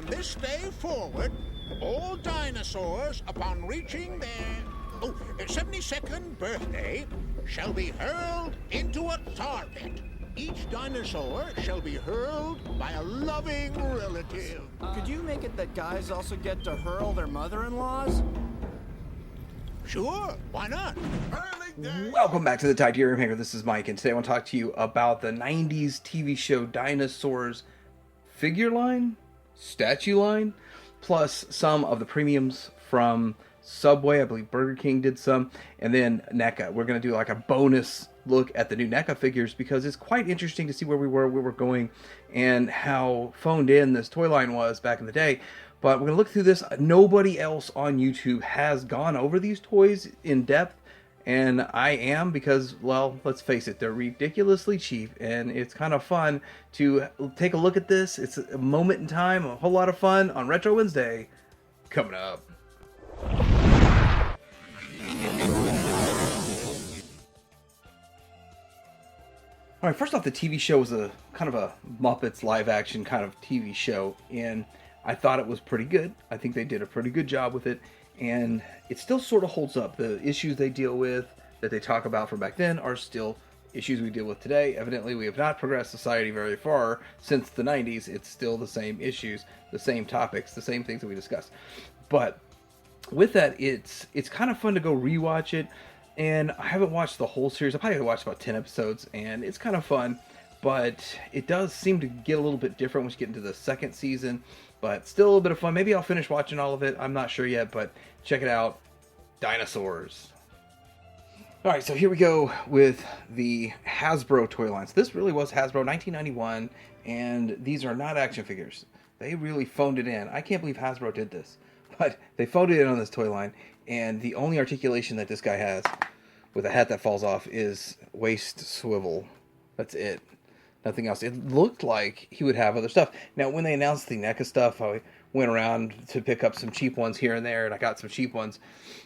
from this day forward, all dinosaurs, upon reaching their 72nd birthday, shall be hurled into a tar pit. Each dinosaur shall be hurled by a loving relative. Could you make it that guys also get to hurl their mother-in-laws? Sure, why not? Welcome back to the Titanium Hanger. This is Mike, and today I want to talk to you about the 90s TV show Dinosaurs figure line, statue line, plus some of the premiums from Subway. I believe Burger King did some, and then Neca. We're going to do like a bonus look at the new Neca figures because it's quite interesting to see where we were going, and how phoned in this toy line was back in the day. But we're going to look through this. Nobody else on YouTube has gone over these toys in depth, and I am because, well, let's face it, they're ridiculously cheap, and it's kind of fun to take a look at this. It's a moment in time, a whole lot of fun on Retro Wednesday coming up. All right, first off, the TV show was a kind of a Muppets live action kind of TV show, and I thought it was pretty good. I think they did a pretty good job with it, and it still sort of holds up. The issues they deal with, that they talk about from back then, are still issues we deal with today. Evidently, we have not progressed society very far since the 90s. It's still the same issues, the same topics, the same things that we discussed. But with that, it's kind of fun to go rewatch it. And I haven't watched the whole series. I probably watched about 10 episodes, and it's kind of fun. But it does seem to get a little bit different once you get into the second season. But still a little bit of fun. Maybe I'll finish watching all of it. I'm not sure yet, but check it out. Dinosaurs. Alright, so here we go with the Hasbro toy lines. This really was Hasbro 1991, and these are not action figures. They really phoned it in. I can't believe Hasbro did this. But they phoned it in on this toy line, and the only articulation that this guy has with a hat that falls off is waist swivel. That's it. Nothing else. It looked like he would have other stuff. Now, when they announced the Neca stuff, I went around to pick up some cheap ones here and there, and I got some cheap ones.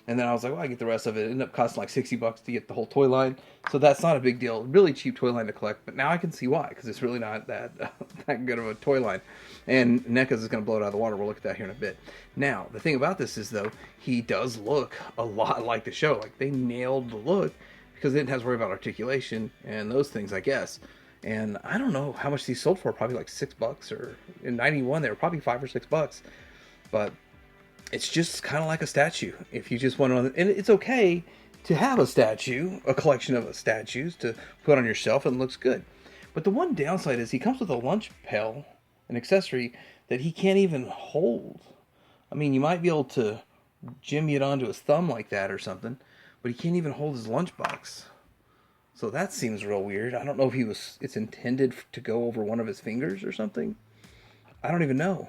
And then I was like, well, I get the rest of it. It ended up costing like $60 to get the whole toy line. So that's not a big deal. Really cheap toy line to collect. But now I can see why, because it's really not that good of a toy line. And Neca's is going to blow it out of the water. We'll look at that here in a bit. Now, the thing about this is, though, he does look a lot like the show. Like, they nailed the look because they didn't have to worry about articulation and those things, I guess. And I don't know how much these sold for, probably like $6, or in 91 they were probably $5 or $6. But it's just kind of like a statue. If you just want to, and it's okay to have a statue, a collection of statues to put on your shelf, and it looks good. But the one downside is he comes with a lunch pail, an accessory that he can't even hold. I mean, you might be able to jimmy it onto his thumb like that or something, but he can't even hold his lunchbox. So that seems real weird. I don't know if it's intended to go over one of his fingers or something. I don't even know.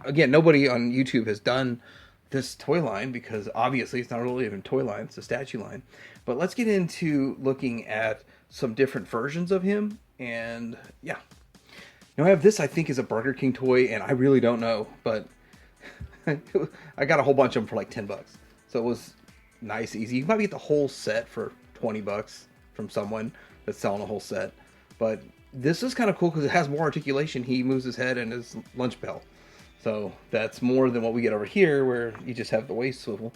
Again, nobody on YouTube has done this toy line because obviously it's not really even a toy line, it's a statue line. But let's get into looking at some different versions of him, and yeah. Now I have this, I think, is a Burger King toy, and I really don't know, but I got a whole bunch of them for like $10. So it was nice, easy. You can probably get the whole set for $20 from someone that's selling a whole set. But this is kind of cool because it has more articulation. He moves his head and his lunch bell. So that's more than what we get over here where you just have the waist swivel.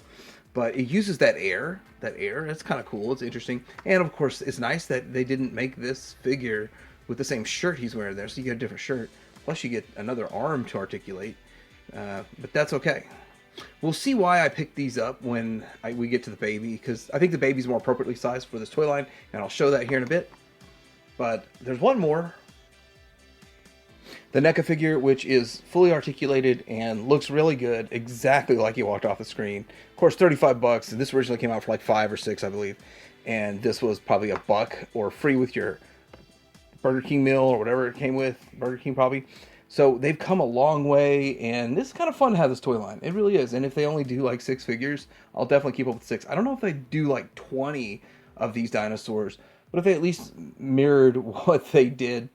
But it uses that air. That's kind of cool. It's interesting. And of course, it's nice that they didn't make this figure with the same shirt he's wearing there. So you get a different shirt. Plus you get another arm to articulate. But that's okay. We'll see why I picked these up when we get to the baby, because I think the baby's more appropriately sized for this toy line, and I'll show that here in a bit. But there's one more. The Neca figure, which is fully articulated and looks really good, exactly like he walked off the screen. Of course, $35, and this originally came out for like $5 or $6, I believe. And this was probably $1 or free with your Burger King meal or whatever it came with, Burger King probably. So they've come a long way, and this is kind of fun to have this toy line. It really is. And if they only do like 6 figures, I'll definitely keep up with 6. I don't know if they do like 20 of these dinosaurs, but if they at least mirrored what they did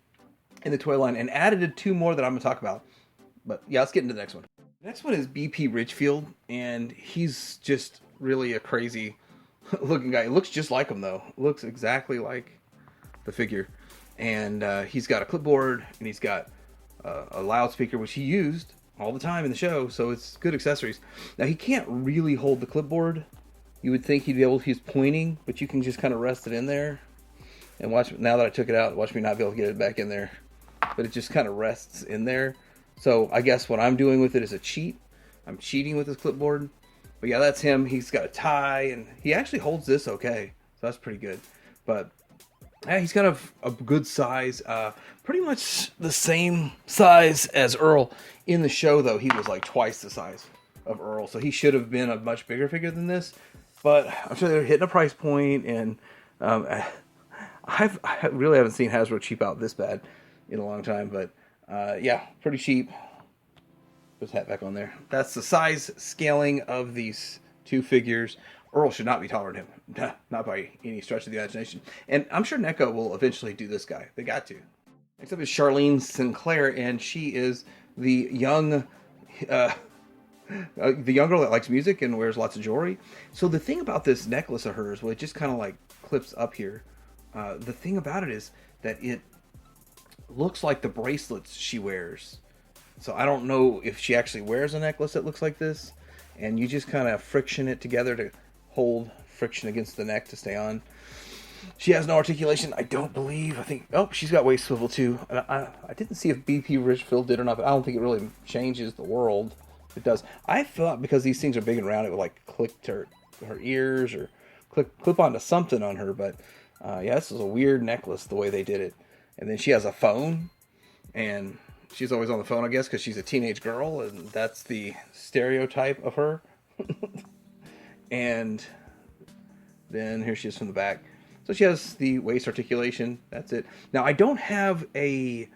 in the toy line and added 2 more that I'm going to talk about. But yeah, let's get into the next one. The next one is BP Richfield, and he's just really a crazy looking guy. It looks just like him, though. It looks exactly like the figure. And he's got a clipboard, and he's got a loudspeaker, which he used all the time in the show, so it's good accessories. Now, he can't really hold the clipboard. You would think he'd be able to, he's pointing, but you can just kind of rest it in there. And watch, now that I took it out, watch me not be able to get it back in there. But it just kind of rests in there. So I guess what I'm doing with it is a cheat. I'm cheating with this clipboard. But yeah, that's him. He's got a tie, and he actually holds this okay. So that's pretty good. But yeah, he's kind of a good size. Pretty much the same size as Earl. In the show, though, he was like twice the size of Earl. So he should have been a much bigger figure than this. But I'm sure they're hitting a price point, and I really haven't seen Hasbro cheap out this bad in a long time. But yeah, pretty cheap. Put his hat back on there. That's the size scaling of these two figures. Earl should not be taller than him. Not by any stretch of the imagination. And I'm sure Neca will eventually do this guy. They got to. Next up is Charlene Sinclair, and she is the young... the young girl that likes music and wears lots of jewelry. So the thing about this necklace of hers, well, it just kind of like clips up here. The thing about it is that it looks like the bracelets she wears. So I don't know if she actually wears a necklace that looks like this. And you just kind of friction it together to hold friction against the neck to stay on. She has no articulation, I don't believe. I think, oh, she's got waist swivel too. And I didn't see if BP Richfield did or not, but I don't think it really changes the world. It does. I thought because these things are big and round, it would like click to her ears or clip onto something on her. But yeah, this is a weird necklace the way they did it. And then she has a phone, and she's always on the phone, I guess, because she's a teenage girl, and that's the stereotype of her. And then here she is from the back. So she has the waist articulation. That's it. Now, I don't have a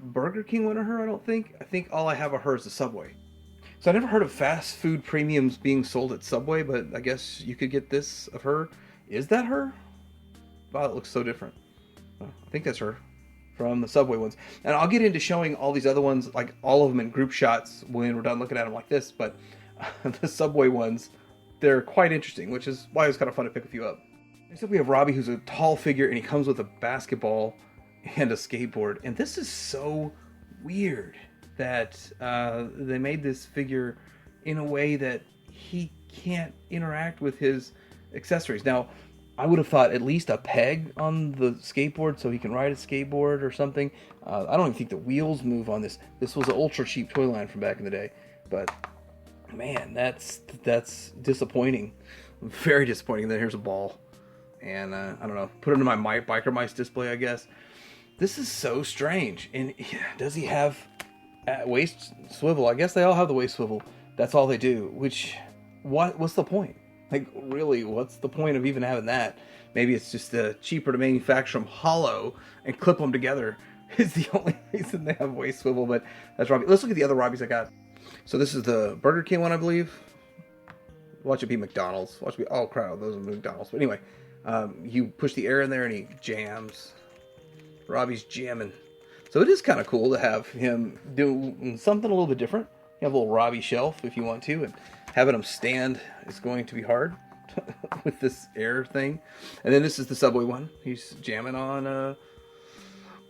Burger King one of her, I don't think. I think all I have of her is the Subway. So I never heard of fast food premiums being sold at Subway, but I guess you could get this of her. Is that her? Wow, it looks so different. Oh, I think that's her from the Subway ones. And I'll get into showing all these other ones, like all of them in group shots when we're done looking at them like this. But the Subway ones, they're quite interesting, which is why it was kind of fun to pick a few up. Next up we have Robbie, who's a tall figure, and he comes with a basketball and a skateboard. And this is so weird that they made this figure in a way that he can't interact with his accessories. Now, I would have thought at least a peg on the skateboard so he can ride a skateboard or something. I don't even think the wheels move on this. This was an ultra cheap toy line from back in the day. But man, that's disappointing. Very disappointing. Then here's a ball. And I don't know, put it in my Biker Mice display, I guess. This is so strange. And does he have waist swivel? I guess they all have the waist swivel. That's all they do. Which, what's the point? Like, really, what's the point of even having that? Maybe it's just cheaper to manufacture them hollow and clip them together. Is the only reason they have waist swivel. But that's Robbie. Let's look at the other Robbies I got. So this is the Burger King one, I believe. Watch it be McDonald's. Watch it be, oh crap, those are McDonald's. But anyway, you push the air in there and he jams. Robbie's jamming. So it is kind of cool to have him do something a little bit different. You have a little Robbie shelf if you want to, and having him stand is going to be hard with this air thing. And then this is the Subway one. He's jamming on a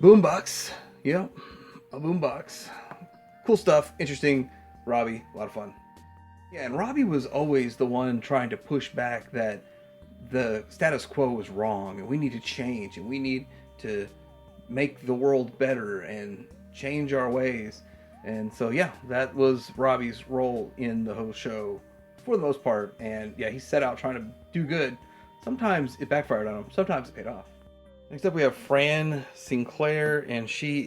boombox. Yep, a boombox. Cool stuff. Interesting. Robbie, a lot of fun. Yeah, and Robbie was always the one trying to push back that the status quo was wrong, and we need to change, and we need to make the world better and change our ways. And so yeah, that was Robbie's role in the whole show for the most part. And yeah, he set out trying to do good. Sometimes it backfired on him, sometimes it paid off. Next up we have Fran Sinclair, and she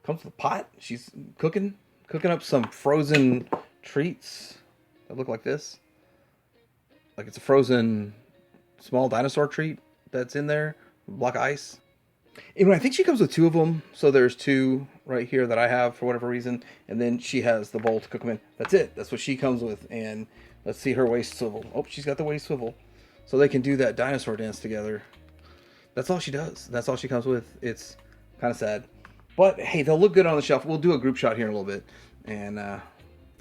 comes with a pot. She's cooking up some frozen treats that look like this. Like it's a frozen small dinosaur treat that's in there, a block of ice. And I think she comes with two of them. So there's two right here that I have for whatever reason. And then she has the bowl to cook them in. That's it. That's what she comes with. And let's see her waist swivel. Oh, she's got the waist swivel. So they can do that dinosaur dance together. That's all she does. That's all she comes with. It's kind of sad. But hey, they'll look good on the shelf. We'll do a group shot here in a little bit. And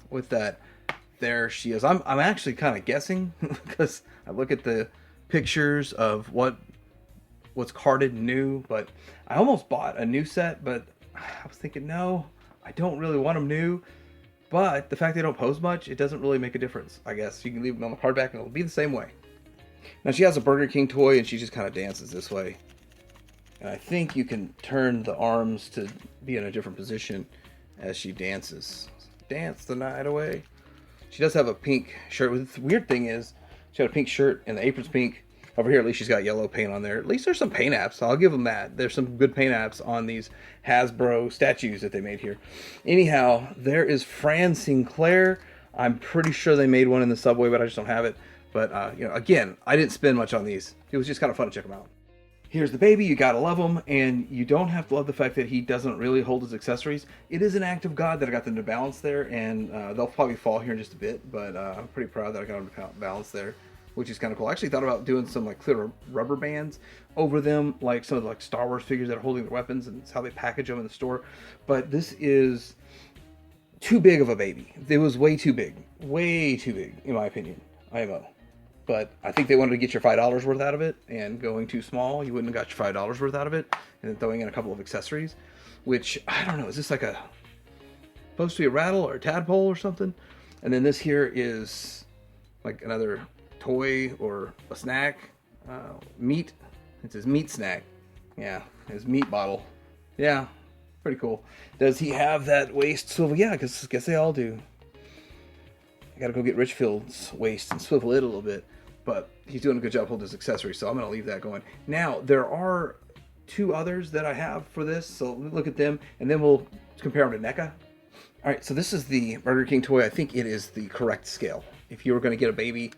with that, there she is. I'm actually kind of guessing because I look at the pictures of what's carded new, but I almost bought a new set, but I was thinking, no, I don't really want them new, but the fact they don't pose much, it doesn't really make a difference. I guess you can leave them on the hardback and it'll be the same way. Now she has a Burger King toy and she just kind of dances this way. And I think you can turn the arms to be in a different position as she dances. Dance the night away. She does have a pink shirt. The weird thing is, she got a pink shirt and the apron's pink. Over here, at least she's got yellow paint on there. At least there's some paint apps. I'll give them that. There's some good paint apps on these Hasbro statues that they made here. Anyhow, there is Fran Sinclair. I'm pretty sure they made one in the subway, but I just don't have it. But, again, I didn't spend much on these. It was just kind of fun to check them out. Here's the baby. You gotta love him, and you don't have to love the fact that he doesn't really hold his accessories. It is an act of God that I got them to balance there, and they'll probably fall here in just a bit, but I'm pretty proud that I got them to balance there, which is kind of cool. I actually thought about doing some like clear rubber bands over them, like some of the Star Wars figures that are holding their weapons, and it's how they package them in the store. But this is too big of a baby. It was way too big, in my opinion. IMO. But I think they wanted to get your $5 worth out of it, and going too small, you wouldn't have got your $5 worth out of it, and then throwing in a couple of accessories, which, I don't know, is this like supposed to be a rattle or a tadpole or something? And then this here is like another toy or a snack, meat. It's his meat snack. Yeah, his meat bottle. Yeah, pretty cool. Does he have that waist swivel? Yeah, I guess they all do. I gotta go get Richfield's waist and swivel it a little bit. But he's doing a good job holding his accessories, so I'm going to leave that going. Now, there are 2 others that I have for this, so look at them, and then we'll compare them to NECA. All right, so this is the Burger King toy. I think it is the correct scale. If you were going to get a baby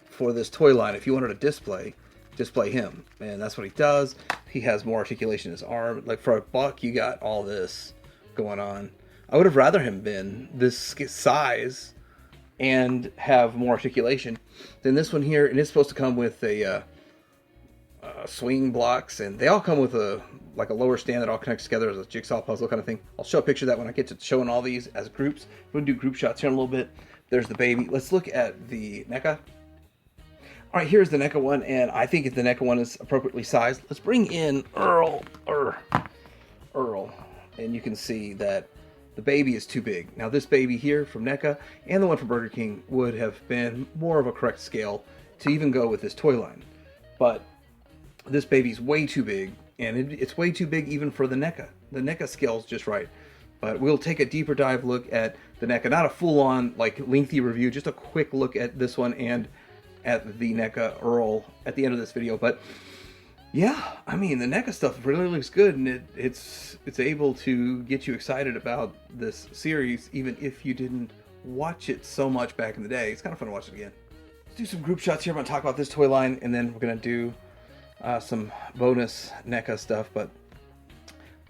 for this toy line, if you wanted to display him. And that's what he does. He has more articulation in his arm. Like, for $1, you got all this going on. I would have rather him been this size and have more articulation than this one here. And it's supposed to come with a swing blocks, and they all come with a lower stand that all connects together as a jigsaw puzzle kind of thing. I'll show a picture of that when I get to showing all these as groups. We're gonna do group shots here in a little bit. There's the baby. Let's look at the NECA. All right, here's the NECA one, and I think if the NECA one is appropriately sized, let's bring in Earl, and you can see that the baby is too big. Now this baby here from NECA and the one from Burger King would have been more of a correct scale to even go with this toy line. But this baby's way too big, and it's way too big even for the NECA. The NECA scale's just right. But we'll take a deeper dive look at the NECA. Not a full-on, lengthy review, just a quick look at this one and at the NECA Earl at the end of this video. But yeah, I mean, the NECA stuff really looks good, and it's able to get you excited about this series, even if you didn't watch it so much back in the day. It's kind of fun to watch it again. Let's do some group shots here. I'm going to talk about this toy line, and then we're going to do some bonus NECA stuff. But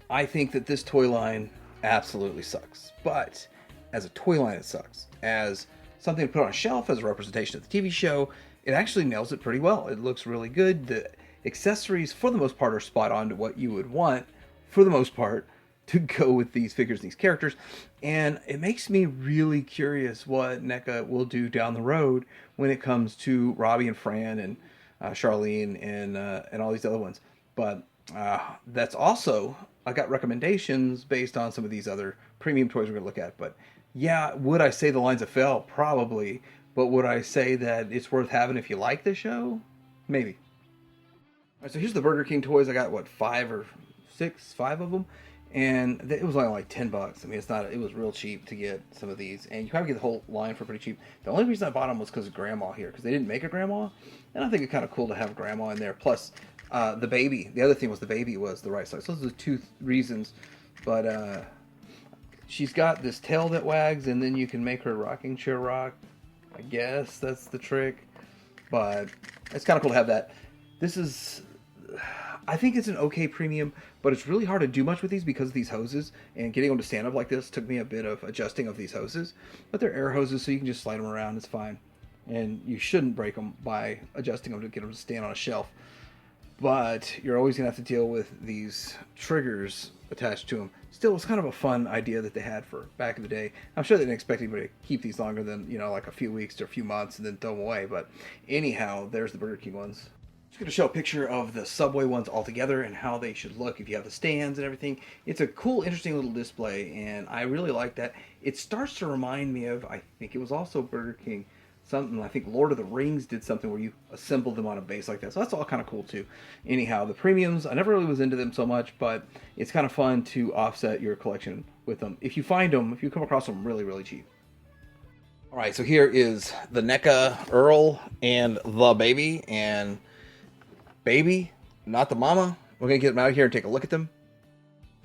I think that this toy line absolutely sucks. But as a toy line, it sucks. As something to put on a shelf, as a representation of the TV show, it actually nails it pretty well. It looks really good. The accessories, for the most part, are spot on to what you would want, for the most part, to go with these figures and these characters. And it makes me really curious what NECA will do down the road when it comes to Robbie and Fran and Charlene and all these other ones. But that's also, I got recommendations based on some of these other premium toys we're going to look at. But yeah, would I say the lines have fell? Probably. But would I say that it's worth having if you like the show? Maybe. All right, so here's the Burger King toys. I got, 5 of them. And it was only like $10. I mean, it was real cheap to get some of these. And you probably get the whole line for pretty cheap. The only reason I bought them was because of Grandma here. Because they didn't make a Grandma. And I think it's kind of cool to have Grandma in there. Plus, the baby. The other thing was the baby was the right size. So those are the 2 reasons. But she's got this tail that wags. And then you can make her rocking chair rock. I guess that's the trick. But it's kind of cool to have that. This is... I think it's an okay premium, but it's really hard to do much with these because of these hoses, and getting them to stand up like this took me a bit of adjusting of these hoses. But they're air hoses, so you can just slide them around. It's fine. And you shouldn't break them by adjusting them to get them to stand on a shelf. But you're always going to have to deal with these triggers attached to them. Still, it's kind of a fun idea that they had for back in the day. I'm sure they didn't expect anybody to keep these longer than, like a few weeks to a few months and then throw them away. But anyhow, there's the Burger King ones. Just going to show a picture of the Subway ones all together and how they should look if you have the stands and everything. It's a cool, interesting little display, and I really like that. It starts to remind me of, I think it was also Burger King, something, I think Lord of the Rings did something where you assemble them on a base like that. So that's all kind of cool too. Anyhow, the premiums, I never really was into them so much, but it's kind of fun to offset your collection with them. If you find them, if you come across them really, really cheap. All right, so here is the Neca Earl and the baby, and baby, not the mama. We're going to get them out of here and take a look at them.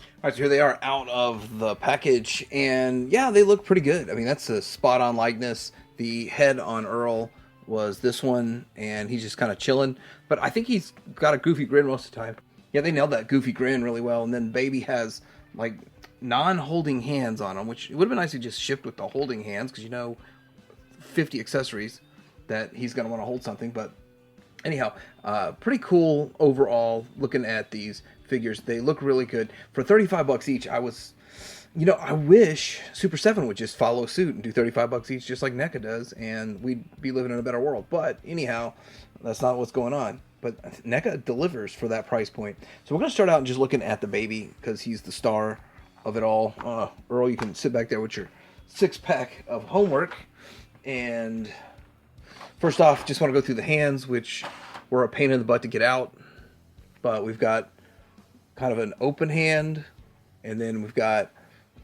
All right, so here they are out of the package, and yeah, they look pretty good. I mean, that's a spot-on likeness. The head on Earl was this one, and he's just kind of chilling. But I think he's got a goofy grin most of the time. Yeah, they nailed that goofy grin really well. And then Baby has, like, non-holding hands on him, which it would have been nice to just shipped with the holding hands, because, you know, 50 accessories that he's going to want to hold something. But anyhow, pretty cool overall looking at these figures. They look really good. For 35 bucks each, I wish Super 7 would just follow suit and do 35 bucks each just like Neca does, and we'd be living in a better world. But anyhow, that's not what's going on. But Neca delivers for that price point. So we're going to start out and just looking at the baby, because he's the star of it all. Earl, you can sit back there with your 6-pack of homework. And first off, just want to go through the hands, which were a pain in the butt to get out. But we've got kind of an open hand, and then we've got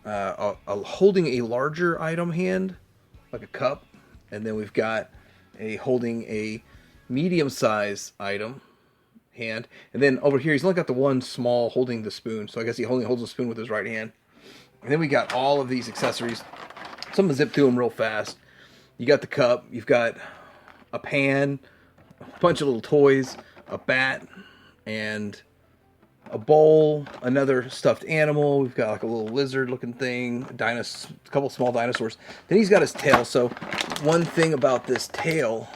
holding a larger item hand, like a cup, and then we've got holding a medium-sized item hand, and then over here he's only got the one small holding the spoon, so I guess he only holds the spoon with his right hand. And then we got all of these accessories. Some of them zip through them real fast. You got the cup, you've got a pan, a bunch of little toys, a bat, and a bowl, another stuffed animal. We've got like a little lizard looking thing, a couple small dinosaurs. Then he's got his tail. So one thing about this tail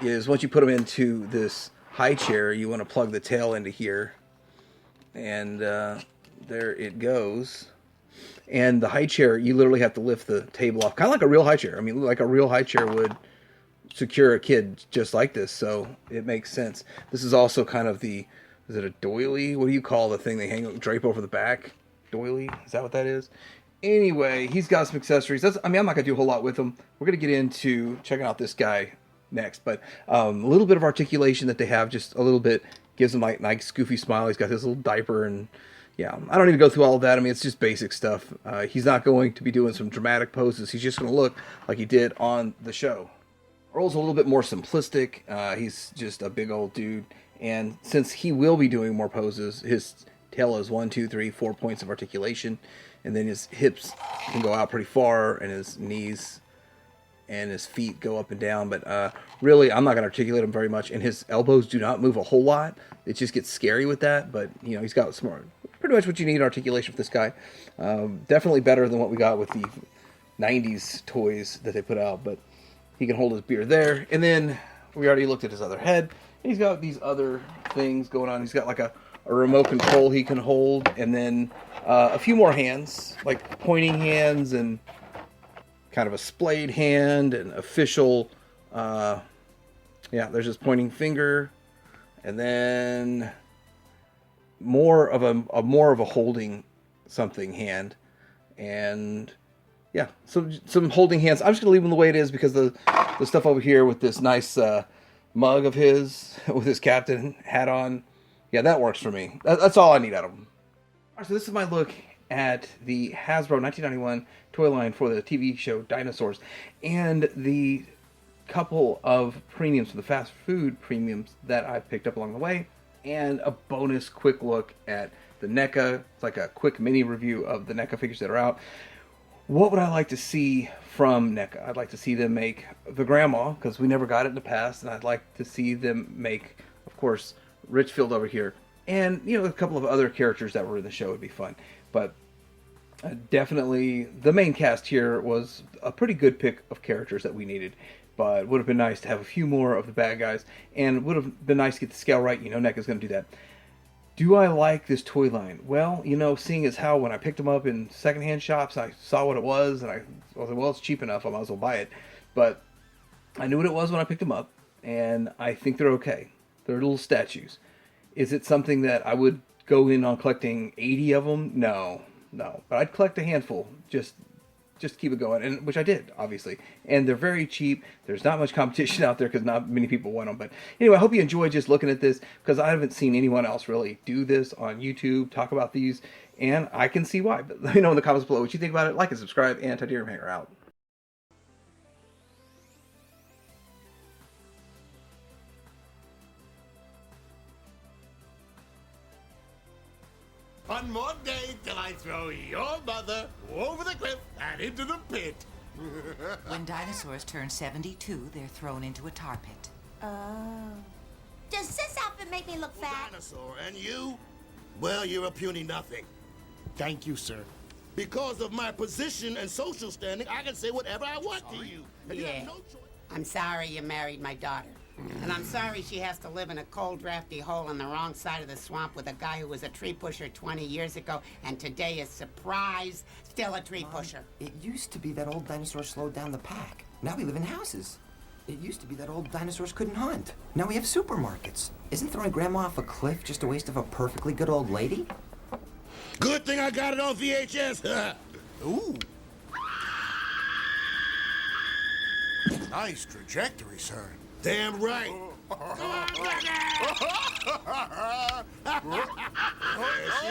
is once you put him into this high chair, you want to plug the tail into here. And there it goes. And the high chair, you literally have to lift the table off. Kind of like a real high chair. I mean, like a real high chair would secure a kid just like this. So it makes sense. This is also kind of is it a doily? What do you call the thing they drape over the back? Doily? Is that what that is? Anyway, he's got some accessories. I'm not going to do a whole lot with them. We're going to get into checking out this guy next. But a little bit of articulation that they have, just a little bit, gives him like nice goofy smile. He's got his little diaper, and yeah, I don't need to go through all of that. I mean, it's just basic stuff. He's not going to be doing some dramatic poses. He's just going to look like he did on the show. Earl's a little bit more simplistic. He's just a big old dude. And since he will be doing more poses, his tail is 1, 2, 3, 4 points of articulation. And then his hips can go out pretty far, and his knees and his feet go up and down. But really, I'm not going to articulate him very much. And his elbows do not move a whole lot. It just gets scary with that. But, you know, he's got pretty much what you need in articulation for this guy. Definitely better than what we got with the 90s toys that they put out. But he can hold his beer there. And then we already looked at his other head. He's got these other things going on. He's got like a remote control he can hold, and then a few more hands, like pointing hands and kind of a splayed hand and official. There's his pointing finger, and then more of a holding something hand, and yeah, some holding hands. I'm just gonna leave them the way it is, because the stuff over here with this nice mug of his with his captain hat on, yeah, that works for me. That's all I need out of them. All right, so this is my look at the Hasbro 1991 toy line for the TV show Dinosaurs, and the couple of premiums for the fast food premiums that I've picked up along the way, and a bonus quick look at the Neca. It's like a quick mini review of the Neca figures that are out. What would I like to see from Neca? I'd like to see them make the grandma, because we never got it in the past, and I'd like to see them make, of course, Richfield over here. And, you know, a couple of other characters that were in the show would be fun. But definitely the main cast here was a pretty good pick of characters that we needed. But it would have been nice to have a few more of the bad guys, and it would have been nice to get the scale right. You know, Neca's going to do that. Do I like this toy line? Well, you know, seeing as how when I picked them up in secondhand shops, I saw what it was, and I was like, well, it's cheap enough, I might as well buy it. But I knew what it was when I picked them up, and I think they're okay. They're little statues. Is it something that I would go in on collecting 80 of them? No. But I'd collect a handful, just keep it going, and which I did, obviously. And they're very cheap. There's not much competition out there because not many people want them. But anyway, I hope you enjoyed just looking at this, because I haven't seen anyone else really do this on YouTube, talk about these, and I can see why. But let me know in the comments below what you think about it. Like and subscribe, and Titanium Hanger out. One more day till I throw your mother over the cliff and into the pit. When dinosaurs turn 72, they're thrown into a tar pit. Oh. Does this outfit make me look fat? Dinosaur, and you? Well, you're a puny nothing. Thank you, sir. Because of my position and social standing, I can say whatever I want to you. And you Yeah. have no choice. I'm sorry you married my daughter. And I'm sorry she has to live in a cold, drafty hole on the wrong side of the swamp with a guy who was a tree pusher 20 years ago and today is, surprise, still a tree pusher. It used to be that old dinosaurs slowed down the pack. Now we live in houses. It used to be that old dinosaurs couldn't hunt. Now we have supermarkets. Isn't throwing Grandma off a cliff just a waste of a perfectly good old lady? Good thing I got it on VHS. Ooh. Nice trajectory, sir. Damn right. There she